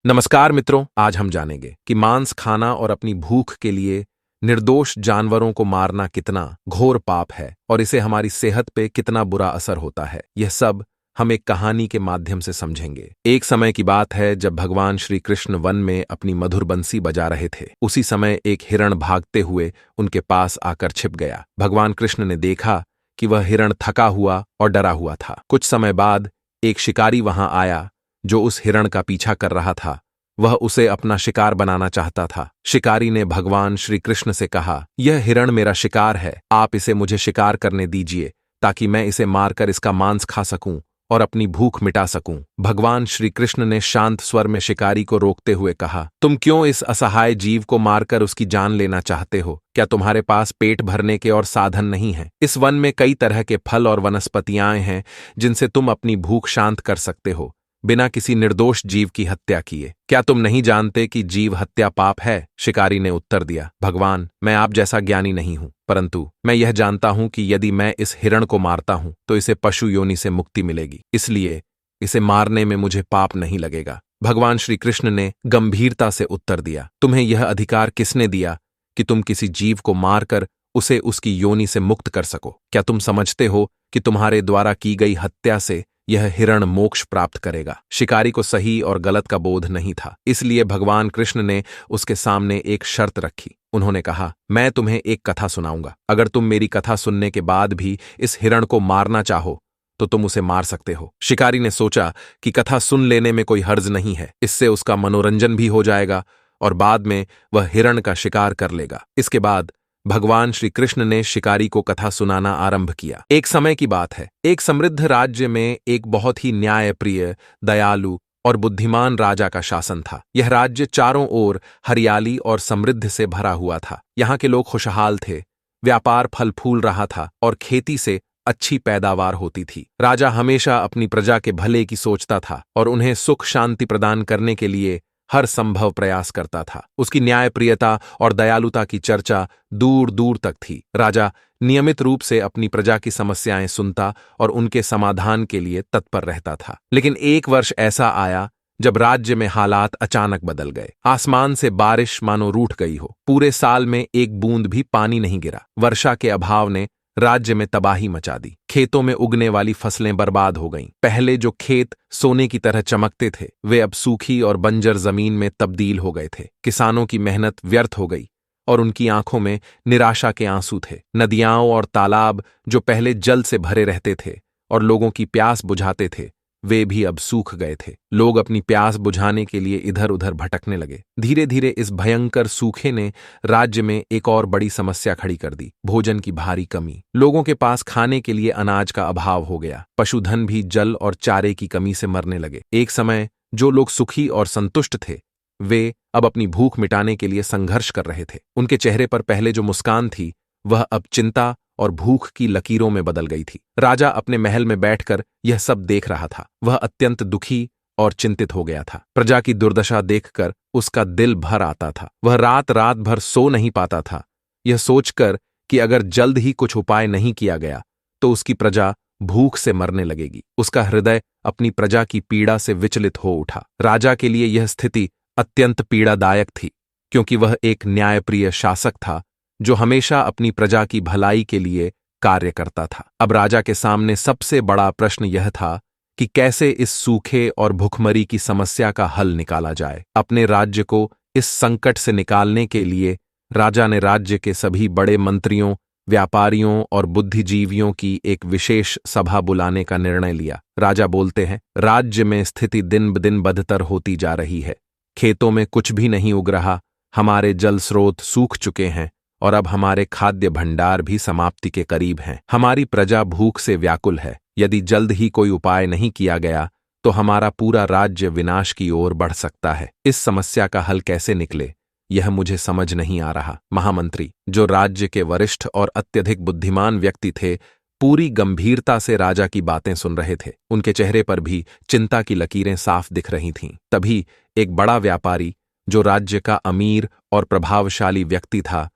नमस्कार मित्रों, आज हम जानेंगे कि मांस खाना और अपनी भूख के लिए निर्दोष जानवरों को मारना कितना घोर पाप है और इसे हमारी सेहत पे कितना बुरा असर होता है। यह सब हम एक कहानी के माध्यम से समझेंगे। एक समय की बात है जब भगवान श्री कृष्ण वन में अपनी मधुर बंसी बजा रहे थे। उसी समय एक हिरण भागते हुए उनके पास आकर छिप गया। भगवान कृष्ण ने देखा कि वह हिरण थका हुआ और डरा हुआ था। कुछ समय बाद एक शिकारी वहां आया जो उस हिरण का पीछा कर रहा था। वह उसे अपना शिकार बनाना चाहता था। शिकारी ने भगवान श्री कृष्ण से कहा, यह हिरण मेरा शिकार है, आप इसे मुझे शिकार करने दीजिए ताकि मैं इसे मारकर इसका मांस खा सकूं और अपनी भूख मिटा सकूं। भगवान श्री कृष्ण ने शांत स्वर में शिकारी को रोकते हुए कहा, तुम क्यों इस असहाय जीव को मारकर उसकी जान लेना चाहते हो? क्या तुम्हारे पास पेट भरने के और साधन नहीं है? इस वन में कई तरह के फल और वनस्पतियां हैं जिनसे तुम अपनी भूख शांत कर सकते हो, बिना किसी निर्दोष जीव की हत्या किए। क्या तुम नहीं जानते कि जीव हत्या पाप है? शिकारी ने उत्तर दिया, भगवान, मैं आप जैसा ज्ञानी नहीं हूं, परंतु मैं यह जानता हूं कि यदि मैं इस हिरण को मारता हूं तो इसे पशु योनि से मुक्ति मिलेगी, इसलिए इसे मारने में मुझे पाप नहीं लगेगा। भगवान श्री कृष्ण ने गंभीरता से उत्तर दिया, तुम्हें यह अधिकार किसने दिया कि तुम किसी जीव को मारकर उसे उसकी योनि से मुक्त कर सको? क्या तुम समझते हो कि तुम्हारे द्वारा की गई हत्या से यह हिरण मोक्ष प्राप्त करेगा? शिकारी को सही और गलत का बोध नहीं था, इसलिए भगवान कृष्ण ने उसके सामने एक शर्त रखी। उन्होंने कहा, मैं तुम्हें एक कथा सुनाऊंगा। अगर तुम मेरी कथा सुनने के बाद भी इस हिरण को मारना चाहो तो तुम उसे मार सकते हो। शिकारी ने सोचा कि कथा सुन लेने में कोई हर्ज नहीं है, इससे उसका मनोरंजन भी हो जाएगा और बाद में वह हिरण का शिकार कर लेगा। इसके बाद भगवान श्री कृष्ण ने शिकारी को कथा सुनाना आरंभ किया। एक समय की बात है, एक समृद्ध राज्य में एक बहुत ही न्यायप्रिय, दयालु और बुद्धिमान राजा का शासन था। यह राज्य चारों ओर हरियाली और समृद्ध से भरा हुआ था। यहाँ के लोग खुशहाल थे, व्यापार फल फूल रहा था और खेती से अच्छी पैदावार होती थी। राजा हमेशा अपनी प्रजा के भले की सोचता था और उन्हें सुख शांति प्रदान करने के लिए हर संभव प्रयास करता था। उसकी न्यायप्रियता और दयालुता की चर्चा दूर दूर तक थी। राजा नियमित रूप से अपनी प्रजा की समस्याएं सुनता और उनके समाधान के लिए तत्पर रहता था। लेकिन एक वर्ष ऐसा आया जब राज्य में हालात अचानक बदल गए। आसमान से बारिश मानो रूठ गई हो। पूरे साल में एक बूंद भी पानी नहीं गिरा। वर्षा के अभाव ने राज्य में तबाही मचा दी। खेतों में उगने वाली फसलें बर्बाद हो गईं। पहले जो खेत सोने की तरह चमकते थे, वे अब सूखी और बंजर जमीन में तब्दील हो गए थे। किसानों की मेहनत व्यर्थ हो गई और उनकी आंखों में निराशा के आंसू थे। नदियां और तालाब जो पहले जल से भरे रहते थे और लोगों की प्यास बुझाते थे, वे भी अब सूख गए थे। लोग अपनी प्यास बुझाने के लिए इधर उधर भटकने लगे। धीरे धीरे इस भयंकर सूखे ने राज्य में एक और बड़ी समस्या खड़ी कर दी, भोजन की भारी कमी। लोगों के पास खाने के लिए अनाज का अभाव हो गया। पशुधन भी जल और चारे की कमी से मरने लगे। एक समय जो लोग सुखी और संतुष्ट थे, वे अब अपनी भूख मिटाने के लिए संघर्ष कर रहे थे। उनके चेहरे पर पहले जो मुस्कान थी, वह अब चिंता और भूख की लकीरों में बदल गई थी। राजा अपने महल में बैठकर यह सब देख रहा था। वह अत्यंत दुखी और चिंतित हो गया था। प्रजा की दुर्दशा देखकर उसका दिल भर आता था। वह रात रात भर सो नहीं पाता था, यह सोचकर कि अगर जल्द ही कुछ उपाय नहीं किया गया तो उसकी प्रजा भूख से मरने लगेगी। उसका हृदय अपनी प्रजा की पीड़ा से विचलित हो उठा। राजा के लिए यह स्थिति अत्यंत पीड़ादायक थी, क्योंकि वह एक न्यायप्रिय शासक था जो हमेशा अपनी प्रजा की भलाई के लिए कार्य करता था। अब राजा के सामने सबसे बड़ा प्रश्न यह था कि कैसे इस सूखे और भुखमरी की समस्या का हल निकाला जाए। अपने राज्य को इस संकट से निकालने के लिए राजा ने राज्य के सभी बड़े मंत्रियों, व्यापारियों और बुद्धिजीवियों की एक विशेष सभा बुलाने का निर्णय लिया। राजा बोलते हैं, राज्य में स्थिति दिन ब दिन बदतर होती जा रही है। खेतों में कुछ भी नहीं उग रहा, हमारे जल स्रोत सूख चुके हैं और अब हमारे खाद्य भंडार भी समाप्ति के करीब हैं। हमारी प्रजा भूख से व्याकुल है। यदि जल्द ही कोई उपाय नहीं किया गया तो हमारा पूरा राज्य विनाश की ओर बढ़ सकता है। इस समस्या का हल कैसे निकले, यह मुझे समझ नहीं आ रहा। महामंत्री, जो राज्य के वरिष्ठ और अत्यधिक बुद्धिमान व्यक्ति थे, पूरी गंभीरता से राजा की बातें सुन रहे थे। उनके चेहरे पर भी चिंता की लकीरें साफ दिख रही थीं। तभी एक बड़ा व्यापारी, जो राज्य का अमीर और प्रभावशाली व्यक्ति था,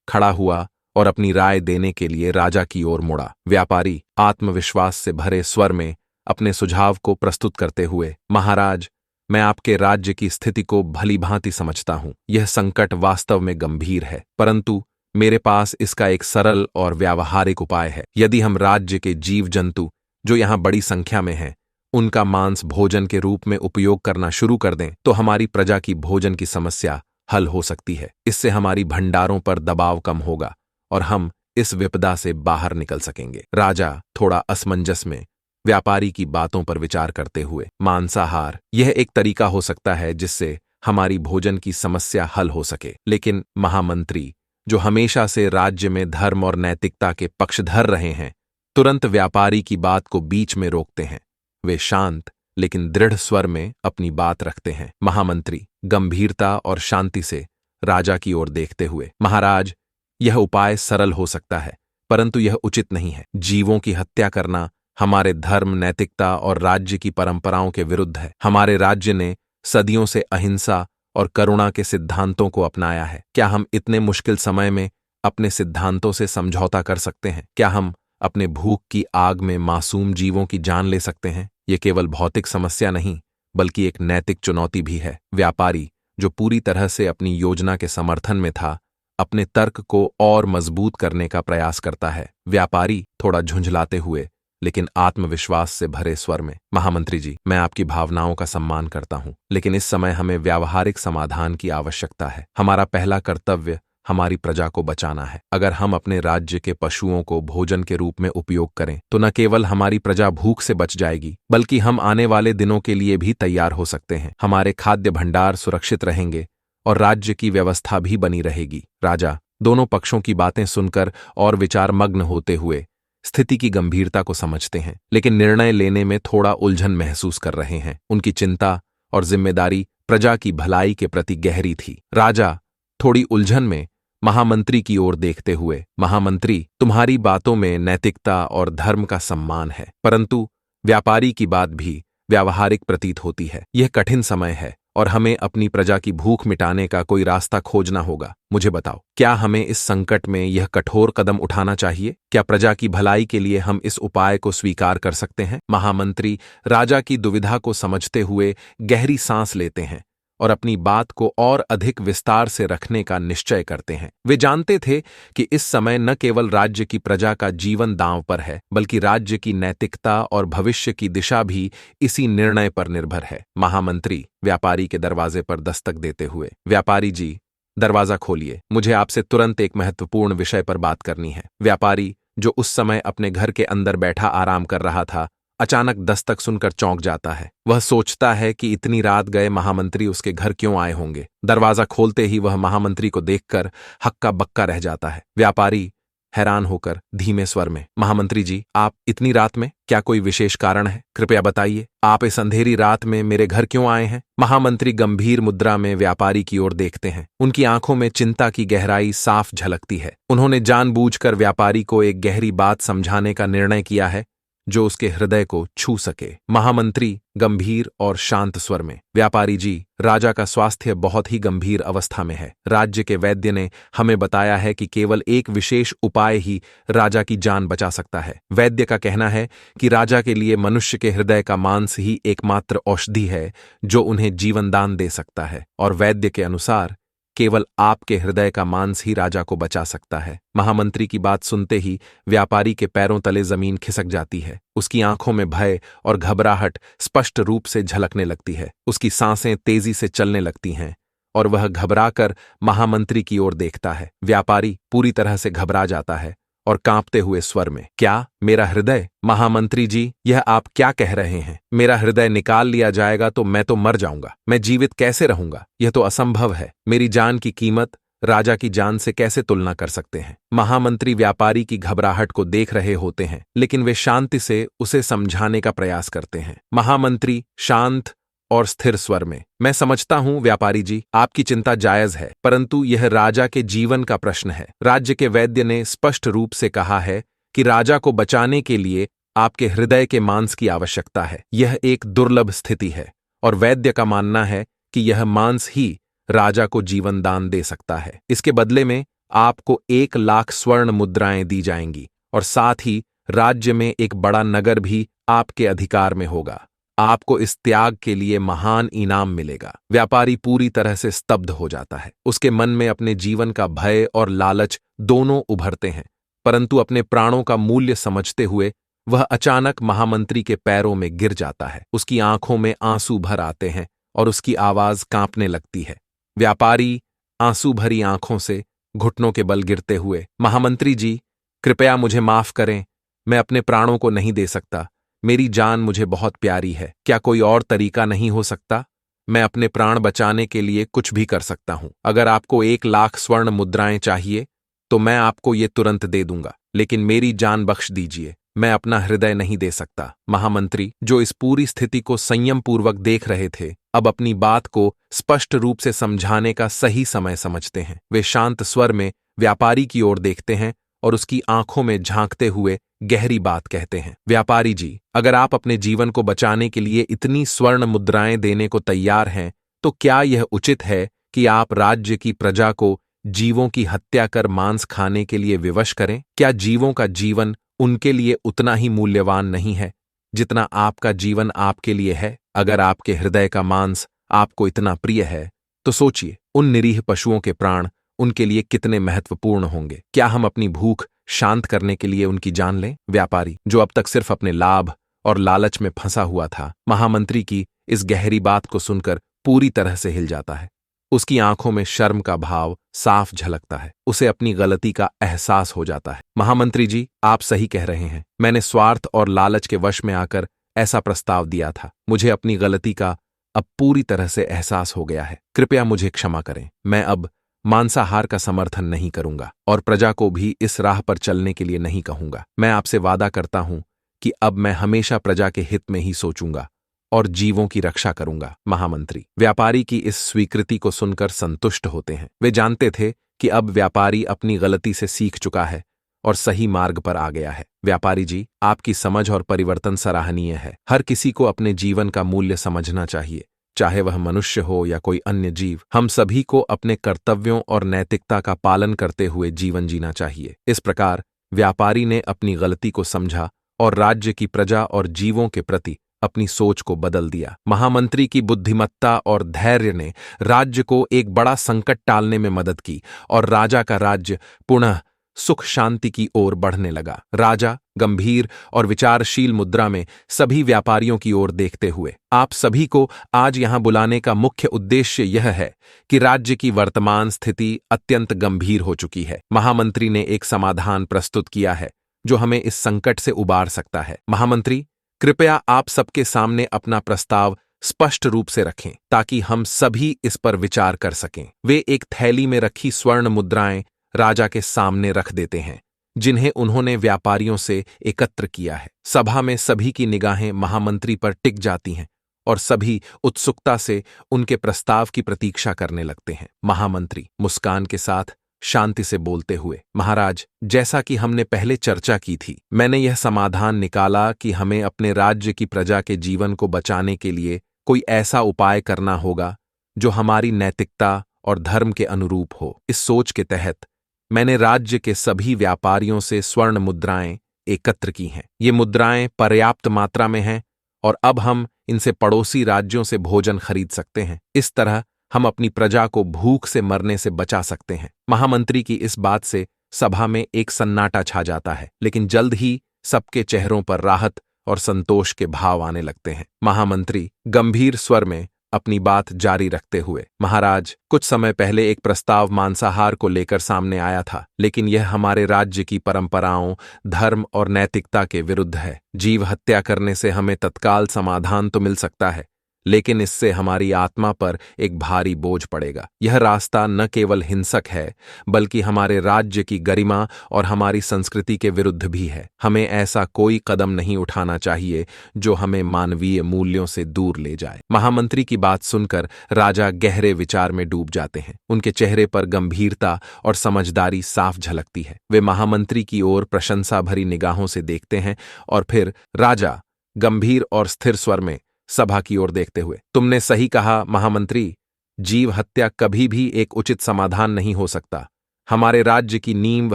खड़ा हुआ और अपनी राय देने के लिए राजा की ओर मुड़ा। व्यापारी आत्मविश्वास से भरे स्वर में अपने सुझाव को प्रस्तुत करते हुए, महाराज, मैं आपके राज्य की स्थिति को भलीभांति समझता हूं। यह संकट वास्तव में गंभीर है, परंतु मेरे पास इसका एक सरल और व्यावहारिक उपाय है। यदि हम राज्य के जीव जंतु जो यहां बड़ी संख्या में हैं, उनका मांस भोजन के रूप में उपयोग करना शुरू कर दें, तो हमारी प्रजा की भोजन की समस्या हल हो सकती है। इससे हमारी भंडारों पर दबाव कम होगा और हम इस विपदा से बाहर निकल सकेंगे। राजा थोड़ा असमंजस में व्यापारी की बातों पर विचार करते हुए, मांसाहार यह एक तरीका हो सकता है जिससे हमारी भोजन की समस्या हल हो सके। लेकिन महामंत्री, जो हमेशा से राज्य में धर्म और नैतिकता के पक्षधर रहे हैं, तुरंत व्यापारी की बात को बीच में रोकते हैं। वे शांत लेकिन दृढ़ स्वर में अपनी बात रखते हैं। महामंत्री गंभीरता और शांति से राजा की ओर देखते हुए, महाराज, यह उपाय सरल हो सकता है, परंतु यह उचित नहीं है। जीवों की हत्या करना हमारे धर्म, नैतिकता और राज्य की परंपराओं के विरुद्ध है। हमारे राज्य ने सदियों से अहिंसा और करुणा के सिद्धांतों को अपनाया है। क्या हम इतने मुश्किल समय में अपने सिद्धांतों से समझौता कर सकते हैं? क्या हम अपने भूख की आग में मासूम जीवों की जान ले सकते हैं? ये केवल भौतिक समस्या नहीं, बल्कि एक नैतिक चुनौती भी है। व्यापारी, जो पूरी तरह से अपनी योजना के समर्थन में था, अपने तर्क को और मजबूत करने का प्रयास करता है। व्यापारी थोड़ा झुंझलाते हुए लेकिन आत्मविश्वास से भरे स्वर में, महामंत्री जी, मैं आपकी भावनाओं का सम्मान करता हूं, लेकिन इस समय हमें व्यावहारिक समाधान की आवश्यकता है। हमारा पहला कर्तव्य हमारी प्रजा को बचाना है। अगर हम अपने राज्य के पशुओं को भोजन के रूप में उपयोग करें, तो न केवल हमारी प्रजा भूख से बच जाएगी, बल्कि हम आने वाले दिनों के लिए भी तैयार हो सकते हैं। हमारे खाद्य भंडार सुरक्षित रहेंगे और राज्य की व्यवस्था भी बनी रहेगी। राजा दोनों पक्षों की बातें सुनकर और विचार मग्न होते हुए स्थिति की गंभीरता को समझते हैं, लेकिन निर्णय लेने में थोड़ा उलझन महसूस कर रहे हैं। उनकी चिंता और जिम्मेदारी प्रजा की भलाई के प्रति गहरी थी। राजा थोड़ी उलझन में महामंत्री की ओर देखते हुए, महामंत्री, तुम्हारी बातों में नैतिकता और धर्म का सम्मान है, परंतु व्यापारी की बात भी व्यावहारिक प्रतीत होती है। यह कठिन समय है और हमें अपनी प्रजा की भूख मिटाने का कोई रास्ता खोजना होगा। मुझे बताओ, क्या हमें इस संकट में यह कठोर कदम उठाना चाहिए? क्या प्रजा की भलाई के लिए हम इस उपाय को स्वीकार कर सकते हैं? महामंत्री राजा की दुविधा को समझते हुए गहरी सांस लेते हैं और अपनी बात को और अधिक विस्तार से रखने का निश्चय करते हैं। वे जानते थे कि इस समय न केवल राज्य की प्रजा का जीवन दांव पर है, बल्कि राज्य की नैतिकता और भविष्य की दिशा भी इसी निर्णय पर निर्भर है। महामंत्री व्यापारी के दरवाजे पर दस्तक देते हुए, व्यापारी जी, दरवाजा खोलिए, मुझे आपसे तुरंत एक महत्वपूर्ण विषय पर बात करनी है। व्यापारी, जो उस समय अपने घर के अंदर बैठा आराम कर रहा था, अचानक दस्तक सुनकर चौंक जाता है। वह सोचता है कि इतनी रात गए महामंत्री उसके घर क्यों आए होंगे। दरवाजा खोलते ही वह महामंत्री को देखकर हक्का बक्का रह जाता है। व्यापारी हैरान होकर धीमे स्वर में, महामंत्री जी, आप इतनी रात में? क्या कोई विशेष कारण है? कृपया बताइए, आप इस अंधेरी रात में मेरे घर क्यों आए हैं? महामंत्री गंभीर मुद्रा में व्यापारी की ओर देखते हैं। उनकी आंखों में चिंता की गहराई साफ झलकती है। उन्होंने जानबूझकर व्यापारी को एक गहरी बात समझाने का निर्णय किया है जो उसके हृदय को छू सके। महामंत्री गंभीर और शांत स्वर में, व्यापारी जी, राजा का स्वास्थ्य बहुत ही गंभीर अवस्था में है। राज्य के वैद्य ने हमें बताया है कि केवल एक विशेष उपाय ही राजा की जान बचा सकता है। वैद्य का कहना है कि राजा के लिए मनुष्य के हृदय का मांस ही एकमात्र औषधि है जो उन्हें जीवन दान दे सकता है, और वैद्य के अनुसार केवल आपके हृदय का मांस ही राजा को बचा सकता है। महामंत्री की बात सुनते ही व्यापारी के पैरों तले जमीन खिसक जाती है। उसकी आंखों में भय और घबराहट स्पष्ट रूप से झलकने लगती है। उसकी सांसें तेजी से चलने लगती हैं और वह घबराकर महामंत्री की ओर देखता है। व्यापारी पूरी तरह से घबरा जाता है और कांपते हुए स्वर में, क्या मेरा हृदय? महामंत्री जी, यह आप क्या कह रहे हैं? मेरा हृदय निकाल लिया जाएगा तो मैं तो मर जाऊंगा। मैं जीवित कैसे रहूंगा? यह तो असंभव है। मेरी जान की कीमत राजा की जान से कैसे तुलना कर सकते हैं? महामंत्री व्यापारी की घबराहट को देख रहे होते हैं, लेकिन वे शांति से उसे समझाने का प्रयास करते हैं। महामंत्री शांत और स्थिर स्वर में, मैं समझता हूं व्यापारी जी, आपकी चिंता जायज है, परंतु यह राजा के जीवन का प्रश्न है। राज्य के वैद्य ने स्पष्ट रूप से कहा है कि राजा को बचाने के लिए आपके हृदय के मांस की आवश्यकता है। यह एक दुर्लभ स्थिति है और वैद्य का मानना है कि यह मांस ही राजा को जीवन दान दे सकता है। इसके बदले में आपको 1,00,000 स्वर्ण मुद्राएं दी जाएंगी और साथ ही राज्य में एक बड़ा नगर भी आपके अधिकार में होगा। आपको इस त्याग के लिए महान इनाम मिलेगा। व्यापारी पूरी तरह से स्तब्ध हो जाता है। उसके मन में अपने जीवन का भय और लालच दोनों उभरते हैं, परंतु अपने प्राणों का मूल्य समझते हुए वह अचानक महामंत्री के पैरों में गिर जाता है। उसकी आंखों में आंसू भर आते हैं और उसकी आवाज कांपने लगती है। व्यापारी आंसू भरी आंखों से घुटनों के बल गिरते हुए, महामंत्री जी, कृपया मुझे माफ करें, मैं अपने प्राणों को नहीं दे सकता। मेरी जान मुझे बहुत प्यारी है। क्या कोई और तरीका नहीं हो सकता? मैं अपने प्राण बचाने के लिए कुछ भी कर सकता हूं। अगर आपको 1,00,000 स्वर्ण मुद्राएं चाहिए तो मैं आपको ये तुरंत दे दूंगा, लेकिन मेरी जान बख्श दीजिए, मैं अपना हृदय नहीं दे सकता। महामंत्री, जो इस पूरी स्थिति को संयम पूर्वक देख रहे थे, अब अपनी बात को स्पष्ट रूप से समझाने का सही समय समझते हैं। वे शांत स्वर में व्यापारी की ओर देखते हैं और उसकी आंखों में झांकते हुए गहरी बात कहते हैं। व्यापारी जी, अगर आप अपने जीवन को बचाने के लिए इतनी स्वर्ण मुद्राएं देने को तैयार हैं, तो क्या यह उचित है कि आप राज्य की प्रजा को जीवों की हत्या कर मांस खाने के लिए विवश करें? क्या जीवों का जीवन उनके लिए उतना ही मूल्यवान नहीं है जितना आपका जीवन आपके लिए है? अगर आपके हृदय का मांस आपको इतना प्रिय है, तो सोचिए उन निरीह पशुओं के प्राण उनके लिए कितने महत्वपूर्ण होंगे। क्या हम अपनी भूख शांत करने के लिए उनकी जान लें? व्यापारी, जो अब तक सिर्फ अपने लाभ और लालच में फंसा हुआ था, महामंत्री की इस गहरी बात को सुनकर पूरी तरह से हिल जाता है। उसकी आंखों में शर्म का भाव साफ झलकता है। उसे अपनी गलती का एहसास हो जाता है। महामंत्री जी, आप सही कह रहे हैं। मैंने स्वार्थ और लालच के वश में आकर ऐसा प्रस्ताव दिया था। मुझे अपनी गलती का अब पूरी तरह से एहसास हो गया है। कृपया मुझे क्षमा करें। मैं अब मांसाहार का समर्थन नहीं करूंगा और प्रजा को भी इस राह पर चलने के लिए नहीं कहूंगा। मैं आपसे वादा करता हूं कि अब मैं हमेशा प्रजा के हित में ही सोचूंगा और जीवों की रक्षा करूंगा। महामंत्री व्यापारी की इस स्वीकृति को सुनकर संतुष्ट होते हैं। वे जानते थे कि अब व्यापारी अपनी गलती से सीख चुका है और सही मार्ग पर आ गया है। व्यापारी जी, आपकी समझ और परिवर्तन सराहनीय है। हर किसी को अपने जीवन का मूल्य समझना चाहिए, चाहे वह मनुष्य हो या कोई अन्य जीव। हम सभी को अपने कर्तव्यों और नैतिकता का पालन करते हुए जीवन जीना चाहिए। इस प्रकार व्यापारी ने अपनी गलती को समझा और राज्य की प्रजा और जीवों के प्रति अपनी सोच को बदल दिया। महामंत्री की बुद्धिमत्ता और धैर्य ने राज्य को एक बड़ा संकट टालने में मदद की और राजा का राज्य पुनः सुख शांति की ओर बढ़ने लगा। राजा गंभीर और विचारशील मुद्रा में सभी व्यापारियों की ओर देखते हुए, आप सभी को आज यहां बुलाने का मुख्य उद्देश्य यह है कि राज्य की वर्तमान स्थिति अत्यंत गंभीर हो चुकी है। महामंत्री ने एक समाधान प्रस्तुत किया है जो हमें इस संकट से उबार सकता है। महामंत्री, कृपया आप सबके सामने अपना प्रस्ताव स्पष्ट रूप से रखें ताकि हम सभी इस पर विचार कर सकें। वे एक थैली में रखी स्वर्ण मुद्राएं राजा के सामने रख देते हैं, जिन्हें उन्होंने व्यापारियों से एकत्र किया है। सभा में सभी की निगाहें महामंत्री पर टिक जाती हैं और सभी उत्सुकता से उनके प्रस्ताव की प्रतीक्षा करने लगते हैं। महामंत्री मुस्कान के साथ शांति से बोलते हुए, महाराज, जैसा कि हमने पहले चर्चा की थी, मैंने यह समाधान निकाला कि हमें अपने राज्य की प्रजा के जीवन को बचाने के लिए कोई ऐसा उपाय करना होगा जो हमारी नैतिकता और धर्म के अनुरूप हो। इस सोच के तहत मैंने राज्य के सभी व्यापारियों से स्वर्ण मुद्राएं एकत्र की हैं। ये मुद्राएं पर्याप्त मात्रा में हैं और अब हम इनसे पड़ोसी राज्यों से भोजन खरीद सकते हैं। इस तरह हम अपनी प्रजा को भूख से मरने से बचा सकते हैं। महामंत्री की इस बात से सभा में एक सन्नाटा छा जाता है, लेकिन जल्द ही सबके चेहरों पर राहत और संतोष के भाव आने लगते हैं। महामंत्री गंभीर स्वर में अपनी बात जारी रखते हुए, महाराज, कुछ समय पहले एक प्रस्ताव मांसाहार को लेकर सामने आया था, लेकिन यह हमारे राज्य की परंपराओं, धर्म और नैतिकता के विरुद्ध है। जीव हत्या करने से हमें तत्काल समाधान तो मिल सकता है, लेकिन इससे हमारी आत्मा पर एक भारी बोझ पड़ेगा। यह रास्ता न केवल हिंसक है, बल्कि हमारे राज्य की गरिमा और हमारी संस्कृति के विरुद्ध भी है। हमें ऐसा कोई कदम नहीं उठाना चाहिए जो हमें मानवीय मूल्यों से दूर ले जाए। महामंत्री की बात सुनकर राजा गहरे विचार में डूब जाते हैं। उनके चेहरे पर गंभीरता और समझदारी साफ झलकती है। वे महामंत्री की ओर प्रशंसा भरी निगाहों से देखते हैं और फिर राजा गंभीर और स्थिर स्वर में सभा की ओर देखते हुए, तुमने सही कहा महामंत्री, जीव हत्या कभी भी एक उचित समाधान नहीं हो सकता। हमारे राज्य की नींव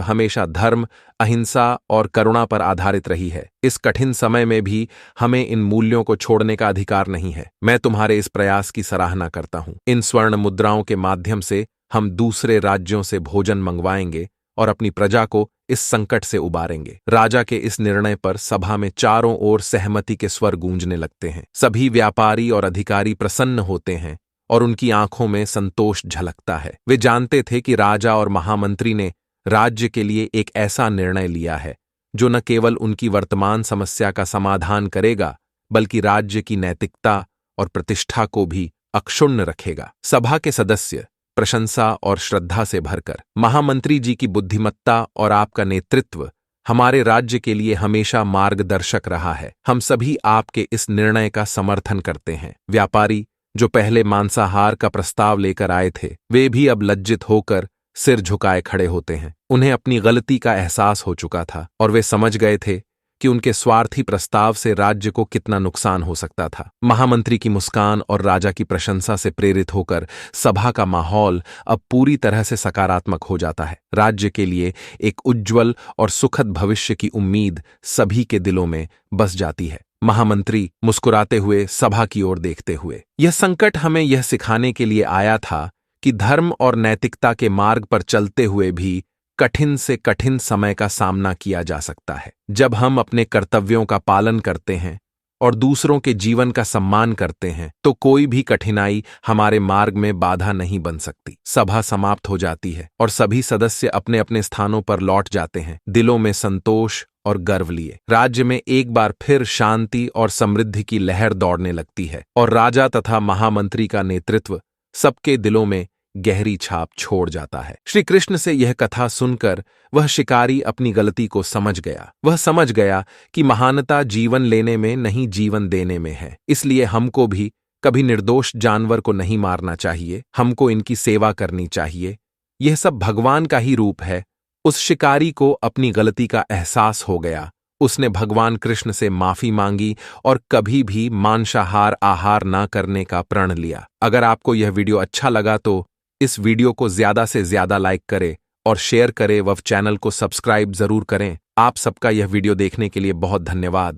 हमेशा धर्म, अहिंसा और करुणा पर आधारित रही है। इस कठिन समय में भी हमें इन मूल्यों को छोड़ने का अधिकार नहीं है। मैं तुम्हारे इस प्रयास की सराहना करता हूं। इन स्वर्ण मुद्राओं के माध्यम से हम दूसरे राज्यों से भोजन मंगवाएंगे और अपनी प्रजा को इस संकट से उबारेंगे। राजा के इस निर्णय पर सभा में चारों ओर सहमति के स्वर गूंजने लगते हैं। सभी व्यापारी और अधिकारी प्रसन्न होते हैं और उनकी आंखों में संतोष झलकता है। वे जानते थे कि राजा और महामंत्री ने राज्य के लिए एक ऐसा निर्णय लिया है जो न केवल उनकी वर्तमान समस्या का समाधान करेगा, बल्कि राज्य की नैतिकता और प्रतिष्ठा को भी अक्षुण्ण रखेगा। सभा के सदस्य प्रशंसा और श्रद्धा से भरकर, महामंत्री जी की बुद्धिमत्ता और आपका नेतृत्व हमारे राज्य के लिए हमेशा मार्गदर्शक रहा है। हम सभी आपके इस निर्णय का समर्थन करते हैं। व्यापारी जो पहले मांसाहार का प्रस्ताव लेकर आए थे, वे भी अब लज्जित होकर सिर झुकाए खड़े होते हैं। उन्हें अपनी गलती का एहसास हो चुका था और वे समझ गए थे कि उनके स्वार्थी प्रस्ताव से राज्य को कितना नुकसान हो सकता था। महामंत्री की मुस्कान और राजा की प्रशंसा से प्रेरित होकर सभा का माहौल अब पूरी तरह से सकारात्मक हो जाता है। राज्य के लिए एक उज्ज्वल और सुखद भविष्य की उम्मीद सभी के दिलों में बस जाती है। महामंत्री मुस्कुराते हुए सभा की ओर देखते हुए, यह संकट हमें यह सिखाने के लिए आया था कि धर्म और नैतिकता के मार्ग पर चलते हुए भी कठिन से कठिन समय का सामना किया जा सकता है। जब हम अपने कर्तव्यों का पालन करते हैं और दूसरों के जीवन का सम्मान करते हैं, तो कोई भी कठिनाई हमारे मार्ग में बाधा नहीं बन सकती। सभा समाप्त हो जाती है और सभी सदस्य अपने अपने स्थानों पर लौट जाते हैं, दिलों में संतोष और गर्व लिए। राज्य में एक बार फिर शांति और समृद्धि की लहर दौड़ने लगती है और राजा तथा महामंत्री का नेतृत्व सबके दिलों में गहरी छाप छोड़ जाता है। श्री कृष्ण से यह कथा सुनकर वह शिकारी अपनी गलती को समझ गया। वह समझ गया कि महानता जीवन लेने में नहीं, जीवन देने में है। इसलिए हमको भी कभी निर्दोष जानवर को नहीं मारना चाहिए, हमको इनकी सेवा करनी चाहिए। यह सब भगवान का ही रूप है। उस शिकारी को अपनी गलती का एहसास हो गया। उसने भगवान कृष्ण से माफी मांगी और कभी भी मांसाहार आहार ना करने का प्रण लिया। अगर आपको यह वीडियो अच्छा लगा तो इस वीडियो को ज्यादा से ज्यादा लाइक करें और शेयर करें व चैनल को सब्सक्राइब जरूर करें। आप सबका यह वीडियो देखने के लिए बहुत धन्यवाद।